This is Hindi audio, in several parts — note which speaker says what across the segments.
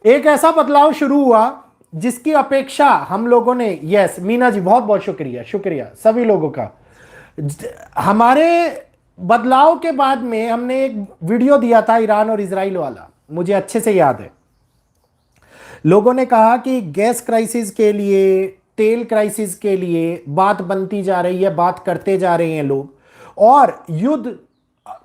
Speaker 1: एक ऐसा बदलाव शुरू हुआ जिसकी अपेक्षा हम लोगों ने, यस मीना जी बहुत बहुत शुक्रिया, शुक्रिया सभी लोगों का। हमारे बदलाव के बाद में हमने एक वीडियो दिया था ईरान और इजराइल वाला, मुझे अच्छे से याद है। लोगों ने कहा कि गैस क्राइसिस के लिए, तेल क्राइसिस के लिए बात बनती जा रही है, बात करते जा रहे हैं लोग। और युद्ध,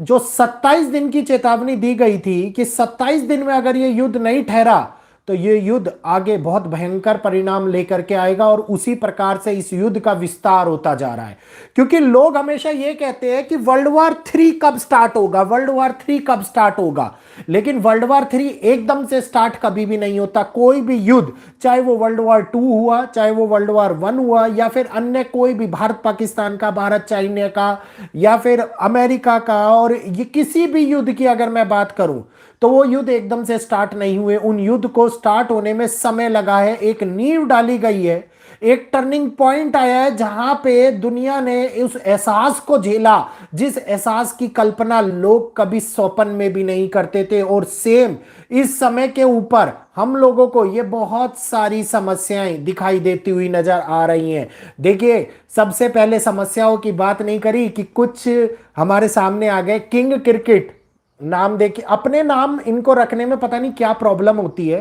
Speaker 1: जो 27 दिन की चेतावनी दी गई थी कि 27 दिन में अगर ये युद्ध नहीं ठहरा तो ये युद्ध आगे बहुत भयंकर परिणाम लेकर के आएगा, और उसी प्रकार से इस युद्ध का विस्तार होता जा रहा है। क्योंकि लोग हमेशा ये कहते हैं कि वर्ल्ड वॉर 3 कब स्टार्ट होगा, वर्ल्ड वॉर 3 कब स्टार्ट होगा। लेकिन वर्ल्ड वॉर 3 एकदम से स्टार्ट कभी भी नहीं होता। कोई भी युद्ध, चाहे वो वर्ल्ड वॉर 2 हुआ, चाहे वो वर्ल्ड वॉर 1 हुआ, या फिर अन्य कोई भी, भारत पाकिस्तान का, भारत चाइना का, या फिर अमेरिका का, और ये किसी भी युद्ध की अगर मैं बात करूं तो वो युद्ध एकदम से स्टार्ट नहीं हुए। उन युद्ध को स्टार्ट होने में समय लगा है, एक नींव डाली गई है, एक टर्निंग पॉइंट आया है जहां पे दुनिया ने उस एहसास को झेला जिस एहसास की कल्पना लोग कभी स्वप्न में भी नहीं करते थे। और सेम इस समय के ऊपर हम लोगों को ये बहुत सारी समस्याएं दिखाई देती हुई नजर आ रही हैं। देखिए, सबसे पहले समस्याओं की बात नहीं करी कि कुछ हमारे सामने आ गए किंग क्रिकेट नाम। देखिए, अपने नाम इनको रखने में पता नहीं क्या प्रॉब्लम होती है।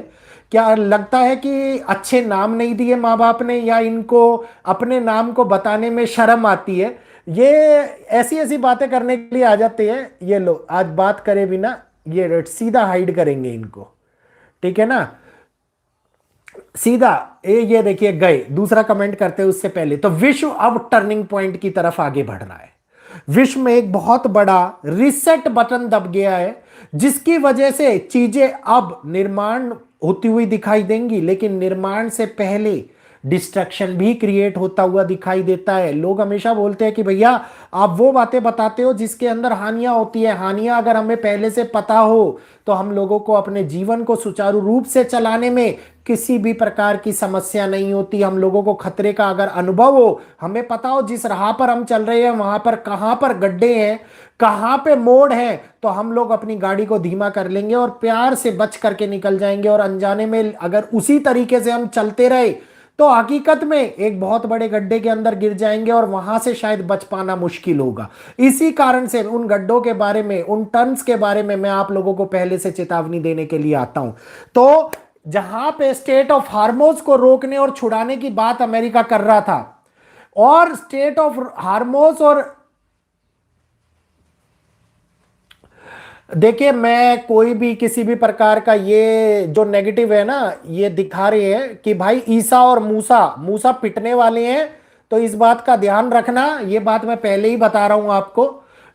Speaker 1: क्या लगता है कि अच्छे नाम नहीं दिए माँ बाप ने, या इनको अपने नाम को बताने में शर्म आती है? ये ऐसी ऐसी बातें करने के लिए आ जाते हैं ये लोग। आज बात करे बिना ये सीधा हाइड करेंगे इनको, ठीक है ना? सीधा ये देखिए गए, दूसरा कमेंट करते हैं उससे पहले। तो विश्व अब टर्निंग पॉइंट की तरफ आगे बढ़ रहा है। विश्व में एक बहुत बड़ा रिसेट बटन दब गया है, जिसकी वजह से चीजें अब निर्माण होती हुई दिखाई देंगी, लेकिन निर्माण से पहले डिस्ट्रक्शन भी क्रिएट होता हुआ दिखाई देता है। लोग हमेशा बोलते हैं कि भैया आप वो बातें बताते हो जिसके अंदर हानियां होती है। हानियां अगर हमें पहले से पता हो तो हम लोगों को अपने जीवन को सुचारू रूप से चलाने में किसी भी प्रकार की समस्या नहीं होती। हम लोगों को खतरे का अगर अनुभव हो, हमें पता हो जिस राह पर हम चल रहे हैं वहां पर कहां पर गड्ढे हैं, कहां पे मोड़ है, तो हम लोग अपनी गाड़ी को धीमा कर लेंगे और प्यार से बच करके निकल जाएंगे। और अनजाने में अगर उसी तरीके से हम चलते रहे तो हकीकत में एक बहुत बड़े गड्ढे के अंदर गिर जाएंगे और वहां से शायद बच पाना मुश्किल होगा। इसी कारण से उन गड्ढों के बारे में, उन टर्न्स के बारे में मैं आप लोगों को पहले से चेतावनी देने के लिए आता हूं। तो जहां पे स्टेट ऑफ हार्मोज को रोकने और छुड़ाने की बात अमेरिका कर रहा था, और स्टेट ऑफ हार्मोज, और देखिए मैं कोई भी किसी भी प्रकार का ये जो नेगेटिव है ना, ये दिखा रहे हैं कि भाई ईसा और मूसा मूसा पिटने वाले हैं, तो इस बात का ध्यान रखना। ये बात मैं पहले ही बता रहा हूं आपको,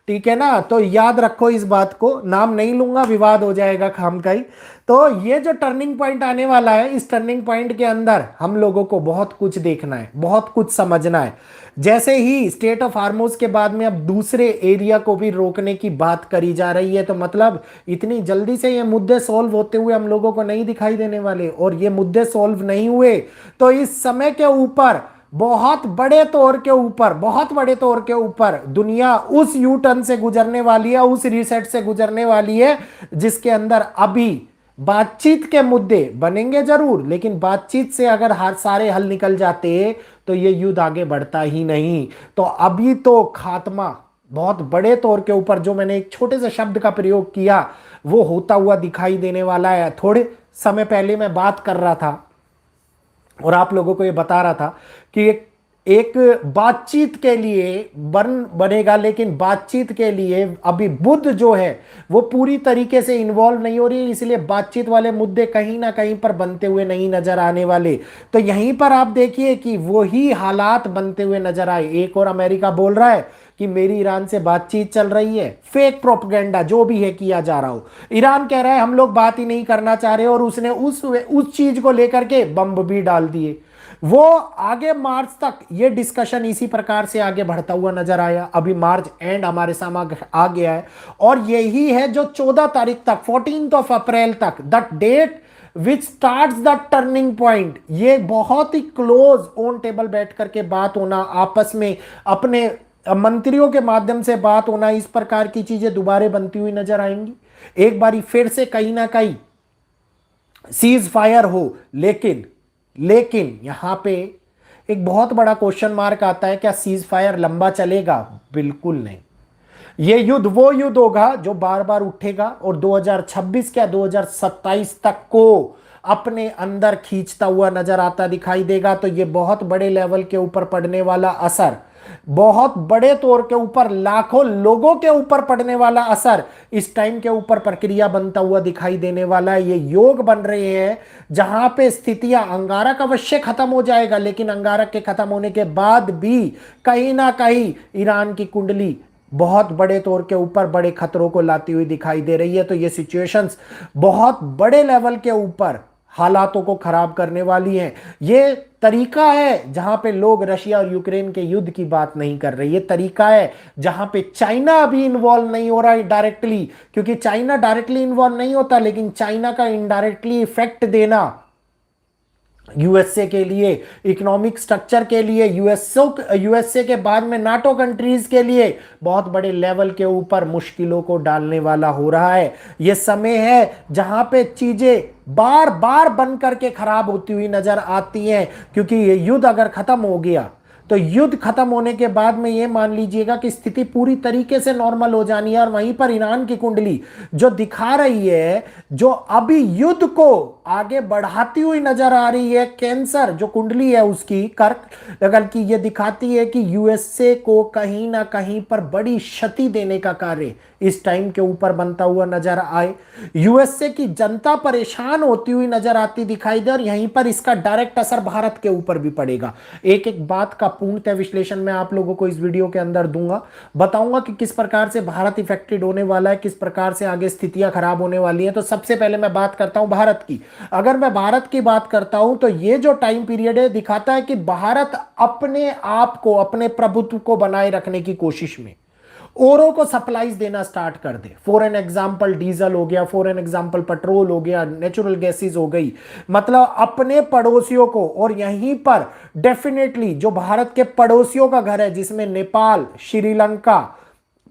Speaker 1: ठीक है ना? तो याद रखो इस बात को, नाम नहीं लूंगा, विवाद हो जाएगा खाम का ही। तो ये जो टर्निंग पॉइंट आने वाला है, इस टर्निंग पॉइंट के अंदर हम लोगों को बहुत कुछ देखना है, बहुत कुछ समझना है। जैसे ही स्टेट ऑफ हार्मोज के बाद में अब दूसरे एरिया को भी रोकने की बात करी जा रही है, तो मतलब इतनी जल्दी से ये मुद्दे सॉल्व होते हुए हम लोगों को नहीं दिखाई देने वाले। और ये मुद्दे सॉल्व नहीं हुए तो इस समय के ऊपर बहुत बड़े तौर के ऊपर, बहुत बड़े तौर के ऊपर दुनिया उस यू टर्न से गुजरने वाली है, उस रीसेट से गुजरने वाली है, जिसके अंदर अभी बातचीत के मुद्दे बनेंगे जरूर, लेकिन बातचीत से अगर हर सारे हल निकल जाते तो ये युद्ध आगे बढ़ता ही नहीं। तो अभी तो खात्मा बहुत बड़े तौर के ऊपर, जो मैंने एक छोटे से शब्द का प्रयोग किया, वो होता हुआ दिखाई देने वाला है। थोड़े समय पहले मैं बात कर रहा था और आप लोगों को ये बता रहा था कि एक बातचीत के लिए बनेगा, लेकिन बातचीत के लिए अभी बुद्ध जो है वो पूरी तरीके से इन्वॉल्व नहीं हो रही है, इसलिए बातचीत वाले मुद्दे कहीं ना कहीं पर बनते हुए नहीं नजर आने वाले। तो यहीं पर आप देखिए कि वही हालात बनते हुए नजर आए। एक और अमेरिका बोल रहा है कि मेरी ईरान से बातचीत चल रही है, फेक प्रोपेगेंडा जो भी है किया जा रहा हो। ईरान कह रहा है हम लोग बात ही नहीं करना चाह रहे, और उसने उस चीज को लेकर के बम भी डाल दिए। वो आगे मार्च तक ये डिस्कशन इसी प्रकार से आगे बढ़ता हुआ नजर आया। अभी मार्च एंड हमारे सामने आ गया है, और यही है जो 14 तारीख तक, 14 अप्रैल तक, the date which start the turning point. ये बहुत ही क्लोज ऑन टेबल बैठ करके बात होना, आपस में अपने मंत्रियों के माध्यम से बात होना, इस प्रकार की चीजें दोबारा बनती हुई नजर आएंगी। एक बारी फिर से कहीं ना कहीं सीज फायर हो, लेकिन लेकिन यहां पे एक बहुत बड़ा क्वेश्चन मार्क आता है, क्या सीज फायर लंबा चलेगा? बिल्कुल नहीं। ये युद्ध वो युद्ध होगा जो बार बार उठेगा और 2026 क्या 2027 तक को अपने अंदर खींचता हुआ नजर आता दिखाई देगा। तो ये बहुत बड़े लेवल के ऊपर पड़ने वाला असर, बहुत बड़े तौर के ऊपर लाखों लोगों के ऊपर पड़ने वाला असर इस टाइम के ऊपर प्रक्रिया बनता हुआ दिखाई देने वाला है। ये योग बन रहे हैं जहां पे स्थितियां, अंगारक अवश्य खत्म हो जाएगा, लेकिन अंगारक के खत्म होने के बाद भी कहीं ना कहीं ईरान की कुंडली बहुत बड़े तौर के ऊपर बड़े खतरों को लाती हुई दिखाई दे रही है। तो ये सिचुएशंस बहुत बड़े लेवल के ऊपर हालातों को खराब करने वाली हैं। ये तरीका है जहां पे लोग रशिया और यूक्रेन के युद्ध की बात नहीं कर रहे। ये तरीका है जहां पे चाइना अभी इन्वॉल्व नहीं हो रहा है डायरेक्टली, क्योंकि चाइना डायरेक्टली इन्वॉल्व नहीं होता, लेकिन चाइना का इनडायरेक्टली इफेक्ट देना यूएसए के लिए, इकोनॉमिक स्ट्रक्चर के लिए, यूएसए के बाद में नाटो कंट्रीज के लिए बहुत बड़े लेवल के ऊपर मुश्किलों को डालने वाला हो रहा है। यह समय है जहां पे चीजें बार बार बन करके खराब होती हुई नजर आती हैं, क्योंकि ये युद्ध अगर खत्म हो गया तो युद्ध खत्म होने के बाद में ये मान लीजिएगा कि स्थिति पूरी तरीके से नॉर्मल हो जानी है। और वहीं पर ईरान की कुंडली जो दिखा रही है, जो अभी युद्ध को आगे बढ़ाती हुई नजर आ रही है, कैंसर जो कुंडली है उसकी कर्क लगन की, ये दिखाती है कि यूएसए को कहीं ना कहीं पर बड़ी क्षति देने का कार्य इस टाइम के ऊपर बनता हुआ नजर आए। यूएसए की जनता परेशान होती हुई नजर आती दिखाई दे, और यहीं पर इसका डायरेक्ट असर भारत के ऊपर भी पड़ेगा। एक एक बात का पूर्णतः विश्लेषण मैं आप लोगों को इस वीडियो के अंदर दूंगा, बताऊंगा कि किस प्रकार से भारत इफेक्टेड होने वाला है, किस प्रकार से आगे स्थितियां खराब होने वाली हैं। तो सबसे पहले मैं बात करता हूं भारत की। अगर मैं भारत की बात करता हूं तो ये जो टाइम पीरियड है दिखाता है कि भारत अपने आप को, अपने प्रभुत्व को बनाए रखने की कोशिश में औरों को सप्लाईज देना स्टार्ट कर दे। फॉर एन एग्जाम्पल डीजल हो गया, फॉर एन एग्जाम्पल पेट्रोल हो गया, नेचुरल गैसेस हो गई, मतलब अपने पड़ोसियों को। और यहीं पर डेफिनेटली जो भारत के पड़ोसियों का घर है, जिसमें नेपाल, श्रीलंका,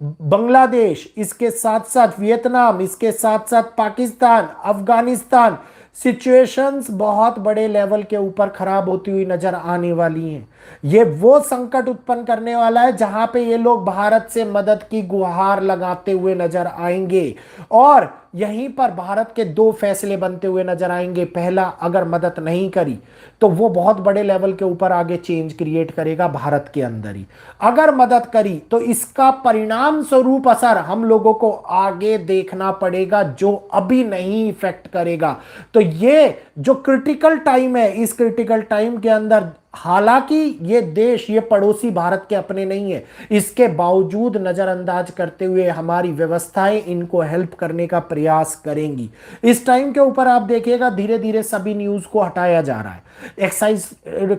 Speaker 1: बांग्लादेश, इसके साथ साथ वियतनाम, इसके साथ साथ पाकिस्तान, अफगानिस्तान, सिचुएशंस बहुत बड़े लेवल के ऊपर खराब होती हुई नजर आने वाली हैं। ये वो संकट उत्पन्न करने वाला है जहां पे ये लोग भारत से मदद की गुहार लगाते हुए नजर आएंगे, और यहीं पर भारत के दो फैसले बनते हुए नजर आएंगे। पहला, अगर मदद नहीं करी तो वो बहुत बड़े लेवल के ऊपर आगे चेंज क्रिएट करेगा भारत के अंदर ही। अगर मदद करी तो इसका परिणाम स्वरूप असर हम लोगों को आगे देखना पड़ेगा, जो अभी नहीं इफेक्ट करेगा। तो ये जो क्रिटिकल टाइम है, इस क्रिटिकल टाइम के अंदर हालांकि ये देश, ये पड़ोसी भारत के अपने नहीं है, इसके बावजूद नजरअंदाज करते हुए हमारी व्यवस्थाएं इनको हेल्प करने का प्रयास करेंगी। इस टाइम के ऊपर आप देखिएगा धीरे धीरे सभी न्यूज को हटाया जा रहा है। एक्साइज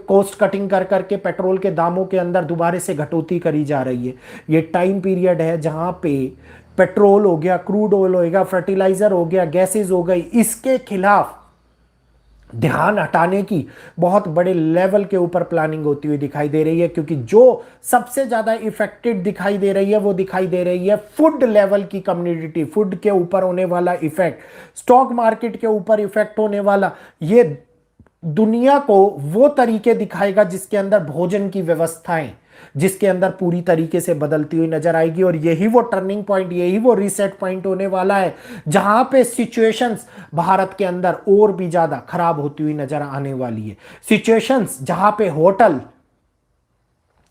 Speaker 1: कॉस्ट कटिंग कर करके पेट्रोल के दामों के अंदर दोबारा से घटौती करी जा रही है। ये टाइम पीरियड है जहां पे पेट्रोल हो गया, क्रूड ऑयल हो गया, फर्टिलाइजर हो गया, गैसेज हो गई, इसके खिलाफ ध्यान हटाने की बहुत बड़े लेवल के ऊपर प्लानिंग होती हुई दिखाई दे रही है। क्योंकि जो सबसे ज्यादा इफेक्टेड दिखाई दे रही है वो दिखाई दे रही है फूड लेवल की कम्युनिटी, फूड के ऊपर होने वाला इफेक्ट, स्टॉक मार्केट के ऊपर इफेक्ट होने वाला। ये दुनिया को वो तरीके दिखाएगा जिसके अंदर भोजन की व्यवस्थाएं, जिसके अंदर पूरी तरीके से बदलती हुई नजर आएगी। और यही वो टर्निंग पॉइंट, यही वो रीसेट पॉइंट होने वाला है जहां पे सिचुएशंस भारत के अंदर और भी ज्यादा खराब होती हुई नजर आने वाली है। सिचुएशंस जहां पे होटल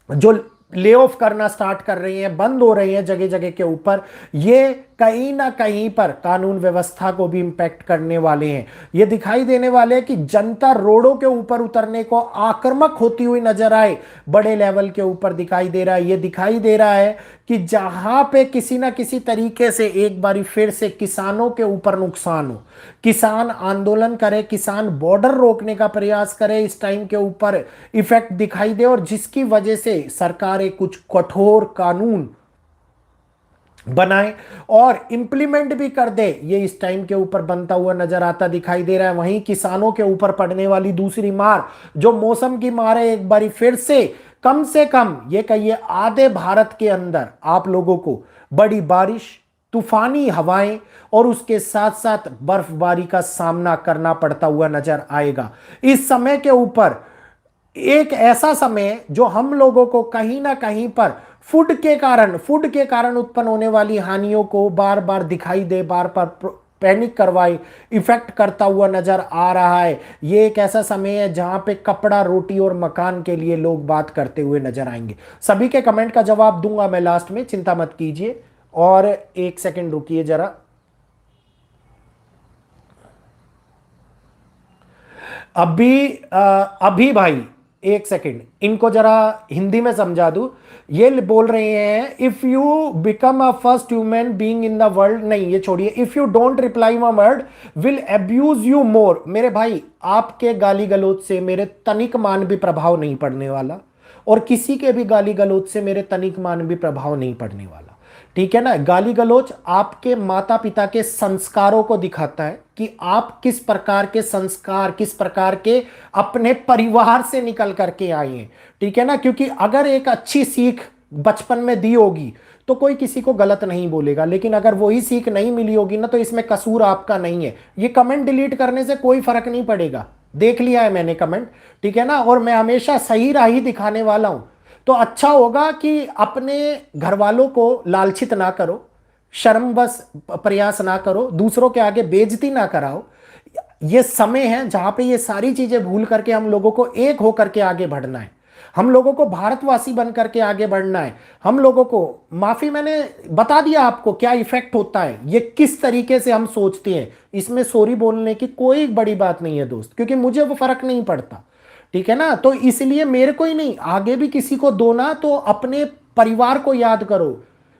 Speaker 1: जो ले ऑफ करना स्टार्ट कर रही हैं, बंद हो रही हैं जगह जगह के ऊपर, ये कहीं ना कहीं पर कानून व्यवस्था को भी इंपैक्ट करने वाले हैं। ये दिखाई देने वाले हैं कि जनता रोडों के ऊपर उतरने को आक्रामक होती हुई नजर आए, बड़े लेवल के ऊपर दिखाई दे रहा है। ये दिखाई दे रहा है कि जहां पे किसी ना किसी तरीके से एक बारी फिर से किसानों के ऊपर नुकसान हो, किसान आंदोलन करे, किसान बॉर्डर रोकने का प्रयास करे, इस टाइम के ऊपर इफेक्ट दिखाई दे, और जिसकी वजह से सरकारें कुछ कठोर कानून बनाए और इंप्लीमेंट भी कर दे, ये इस टाइम के ऊपर बनता हुआ नजर आता दिखाई दे रहा है। वहीं किसानों के ऊपर पड़ने वाली दूसरी मार, जो मौसम की मार है, एक बारी फिर से कम ये कहिए आधे भारत के अंदर आप लोगों को बड़ी बारिश, तूफानी हवाएं और उसके साथ साथ बर्फबारी का सामना करना पड़ता हुआ नजर आएगा। इस समय के ऊपर एक ऐसा समय जो हम लोगों को कहीं ना कहीं पर फूड के कारण उत्पन्न होने वाली हानियों को बार बार दिखाई दे, बार बार पैनिक करवाए, इफेक्ट करता हुआ नजर आ रहा है। ये एक ऐसा समय है जहां पे कपड़ा, रोटी और मकान के लिए लोग बात करते हुए नजर आएंगे। सभी के कमेंट का जवाब दूंगा मैं लास्ट में, चिंता मत कीजिए। और एक सेकंड रुकिए जरा। अभी भाई एक सेकंड, इनको जरा हिंदी में समझा दूं। ये बोल रहे हैं if you become a first human being in the world, नहीं ये छोड़िए, if you don't reply my word will abuse you more. मेरे भाई आपके गाली गलौज से मेरे तनिक मान भी प्रभाव नहीं पड़ने वाला, और किसी के भी गाली गलौज से मेरे तनिक मान भी प्रभाव नहीं पड़ने वाला, ठीक है ना। गाली गलौज आपके माता पिता के संस्कारों को दिखाता है कि आप किस प्रकार के संस्कार, किस प्रकार के अपने परिवार से निकल करके आए हैं, ठीक है ना। क्योंकि अगर एक अच्छी सीख बचपन में दी होगी तो कोई किसी को गलत नहीं बोलेगा, लेकिन अगर वही सीख नहीं मिली होगी ना, तो इसमें कसूर आपका नहीं है। ये कमेंट डिलीट करने से कोई फर्क नहीं पड़ेगा, देख लिया है मैंने कमेंट, ठीक है ना। और मैं हमेशा सही राह ही दिखाने वाला हूं। तो अच्छा होगा कि अपने घर वालों को लालचित ना करो, शर्म बस प्रयास ना करो, दूसरों के आगे बेइज्जती ना कराओ। ये समय है जहां पे ये सारी चीजें भूल करके हम लोगों को एक होकर के आगे बढ़ना है। हम लोगों को भारतवासी बन करके आगे बढ़ना है। हम लोगों को माफी, मैंने बता दिया आपको क्या इफेक्ट होता है, ये किस तरीके से हम सोचते हैं। इसमें सॉरी बोलने की कोई बड़ी बात नहीं है दोस्त, क्योंकि मुझे वो फर्क नहीं पड़ता, ठीक है ना। तो इसलिए मेरे को ही नहीं, आगे भी किसी को दो ना, तो अपने परिवार को याद करो।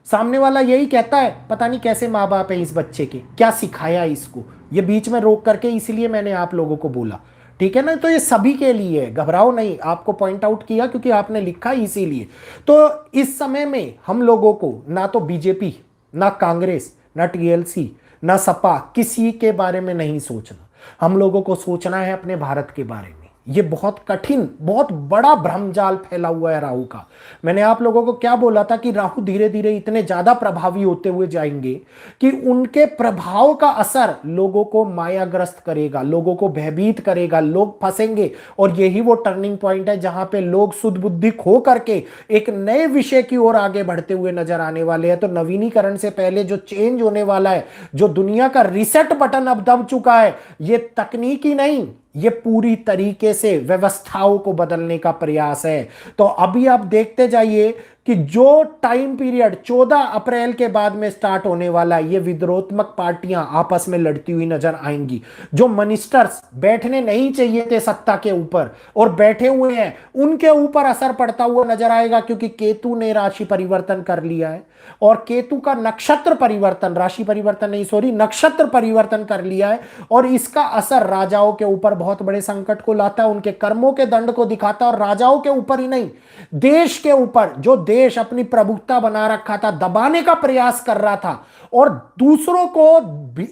Speaker 1: सामने वाला यही कहता है, पता नहीं कैसे माँ बाप है इस बच्चे के, क्या सिखाया इसको, ये बीच में रोक करके, इसलिए मैंने आप लोगों को बोला, ठीक है ना। तो ये सभी के लिए है, घबराओ नहीं, आपको पॉइंट आउट किया क्योंकि आपने लिखा इसीलिए। तो इस समय में हम लोगों को ना तो बीजेपी, ना कांग्रेस, ना टीएलसी, ना सपा, किसी के बारे में नहीं सोचना। हम लोगों को सोचना है अपने भारत के बारे में। ये बहुत कठिन, बहुत बड़ा भ्रमजाल फैला हुआ है राहु का। मैंने आप लोगों को क्या बोला था कि राहु धीरे धीरे इतने ज्यादा प्रभावी होते हुए जाएंगे कि उनके प्रभाव का असर लोगों को मायाग्रस्त करेगा, लोगों को भयभीत करेगा, लोग फंसेंगे। और यही वो टर्निंग पॉइंट है जहां पे लोग शुद्ध बुद्धि खो करके एक नए विषय की ओर आगे बढ़ते हुए नजर आने वाले हैं। तो नवीनीकरण से पहले जो चेंज होने वाला है, जो दुनिया का रीसेट बटन अब दब चुका है, ये तकनीकी नहीं, ये पूरी तरीके से व्यवस्थाओं को बदलने का प्रयास है। तो अभी आप देखते जाइए कि जो टाइम पीरियड 14 अप्रैल के बाद में स्टार्ट होने वाला है, ये विद्रोहात्मक पार्टियां आपस में लड़ती हुई नजर आएंगी। जो मिनिस्टर्स बैठने नहीं चाहिए थे सत्ता के ऊपर और बैठे हुए हैं, उनके ऊपर असर पड़ता हुआ नजर आएगा, क्योंकि केतु ने राशि परिवर्तन कर लिया है। और केतु का नक्षत्र परिवर्तन, राशि परिवर्तन नहीं सॉरी, नक्षत्र परिवर्तन कर लिया है। और इसका असर राजाओं के ऊपर बहुत बड़े संकट को लाता है, उनके कर्मों के दंड को दिखाता है। और राजाओं के ऊपर ही नहीं, देश के ऊपर, जो देश अपनी प्रभुत्ता बना रखा था, दबाने का प्रयास कर रहा था और दूसरों को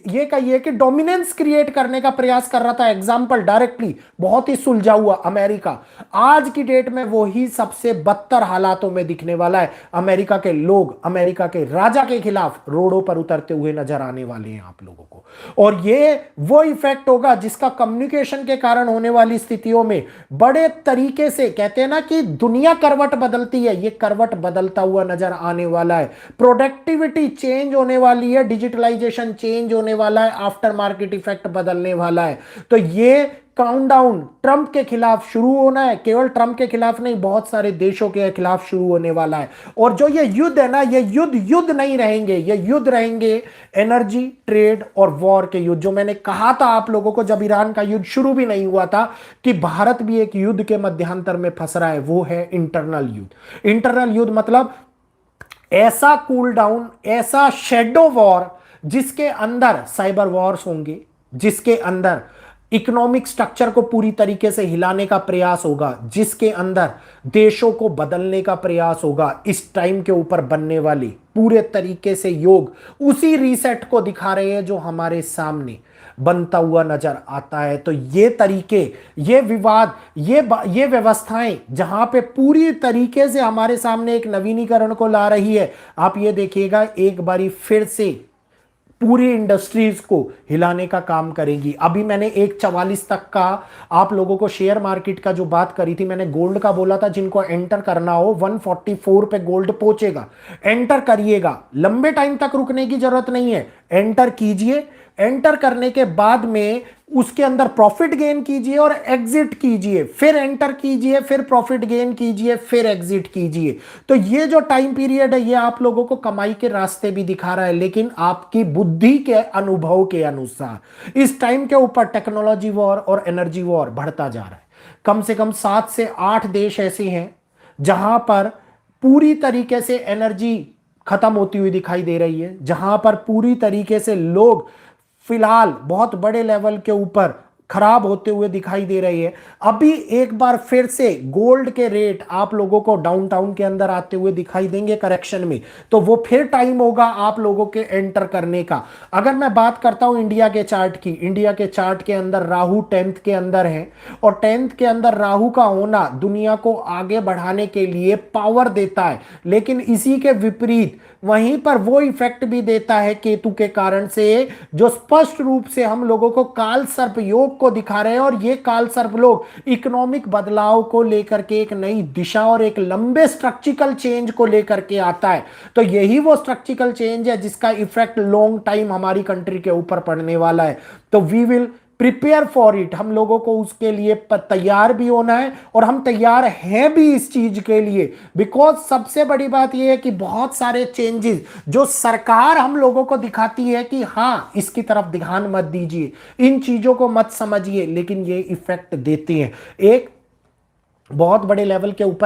Speaker 1: ये कहिए कि डोमिनेंस क्रिएट करने का प्रयास कर रहा था, एग्जाम्पल डायरेक्टली बहुत ही सुलझा हुआ अमेरिका, आज की डेट में वो ही सबसे बदतर हालातों में दिखने वाला है। अमेरिका के लोग अमेरिका के राजा के खिलाफ रोडों पर उतरते हुए नजर आने वाले हैं आप लोगों को। और ये वो इफेक्ट होगा जिसका कम्युनिकेशन के कारण होने वाली स्थितियों में बड़े तरीके से, कहते हैं ना कि दुनिया करवट बदलती है, ये करवट बदलता हुआ नजर आने वाला है। प्रोडक्टिविटी चेंज होने वाली है, डिजिटलाइजेशन चेंज होने वाला है, आफ्टर मार्केट इफेक्ट बदलने वाला है। तो ये काउंटडाउन ट्रंप के खिलाफ शुरू होना है, केवल ट्रंप के खिलाफ नहीं, बहुत सारे देशों के खिलाफ शुरू होने वाला है। और जो ये युद्ध है ना, ये युद्ध नहीं रहेंगे, ये युद्ध रहेंगे एनर्जी, ट्रेड और वॉर के युद्ध। जो मैंने कहा था आप लोगों को जब ईरान का युद्ध शुरू भी नहीं हुआ था कि भारत भी एक युद्ध के मध्यांतर में फंस रहा है, वो है इंटरनल युद्ध। इंटरनल युद्ध मतलब ऐसा कूल डाउन, ऐसा शेडो वॉर जिसके अंदर साइबर वॉर्स होंगे, जिसके अंदर इकोनॉमिक स्ट्रक्चर को पूरी तरीके से हिलाने का प्रयास होगा, जिसके अंदर देशों को बदलने का प्रयास होगा। इस टाइम के ऊपर बनने वाली पूरे तरीके से योग उसी रीसेट को दिखा रहे हैं जो हमारे सामने बनता हुआ नजर आता है। तो ये तरीके, ये विवाद, ये व्यवस्थाएं जहां पे पूरी तरीके से हमारे सामने एक नवीनीकरण को ला रही है, आप ये देखिएगा एक बारी फिर से पूरी इंडस्ट्रीज को हिलाने का काम करेगी। अभी मैंने 1:44 तक का आप लोगों को शेयर मार्केट का जो बात करी थी, मैंने गोल्ड का बोला था, जिनको एंटर करना हो 144 पे गोल्ड पहुंचेगा, एंटर करिएगा, लंबे टाइम तक रुकने की जरूरत नहीं है, एंटर कीजिए। एंटर करने के बाद में उसके अंदर प्रॉफिट गेन कीजिए और एग्जिट कीजिए, फिर एंटर कीजिए, फिर प्रॉफिट गेन कीजिए, फिर एग्जिट कीजिए। तो ये जो टाइम पीरियड है ये आप लोगों को कमाई के रास्ते भी दिखा रहा है, लेकिन आपकी बुद्धि के अनुभव के अनुसार इस टाइम के ऊपर टेक्नोलॉजी वॉर और एनर्जी वॉर बढ़ता जा रहा है। कम से कम 7 से 8 देश ऐसे हैं जहां पर पूरी तरीके से एनर्जी खत्म होती हुई दिखाई दे रही है, जहां पर पूरी तरीके से लोग फिलहाल बहुत बड़े लेवल के ऊपर खराब होते हुए दिखाई दे रही है। अभी एक बार फिर से गोल्ड के रेट आप लोगों को डाउनटाउन के अंदर आते हुए दिखाई देंगे करेक्शन में, तो वो फिर टाइम होगा आप लोगों के एंटर करने का। अगर मैं बात करता हूं इंडिया के चार्ट की, इंडिया के चार्ट के अंदर राहु 10th के अंदर है, और 10th के अंदर राहु का होना दुनिया को आगे बढ़ाने के लिए पावर देता है, लेकिन इसी के विपरीत वहीं पर वो इफेक्ट भी देता है केतु के कारण से, जो स्पष्ट रूप से हम लोगों को काल सर्प योग को दिखा रहे हैं। और ये काल सर्प लोग इकोनॉमिक बदलाव को लेकर के एक नई दिशा और एक लंबे स्ट्रक्चरल चेंज को लेकर के आता है। तो यही वो स्ट्रक्चरल चेंज है जिसका इफेक्ट लॉन्ग टाइम हमारी कंट्री के ऊपर पड़ने वाला है। तो we will prepare for it, हम लोगों को उसके लिए तैयार भी होना है, और हम तैयार हैं भी इस चीज के लिए। बिकॉज सबसे बड़ी बात यह है कि बहुत सारे चेंजेस जो सरकार हम लोगों को दिखाती है कि हाँ इसकी तरफ ध्यान मत दीजिए, इन चीजों को मत समझिए, लेकिन ये इफेक्ट देती हैं एक बहुत बड़े लेवल के ऊपर।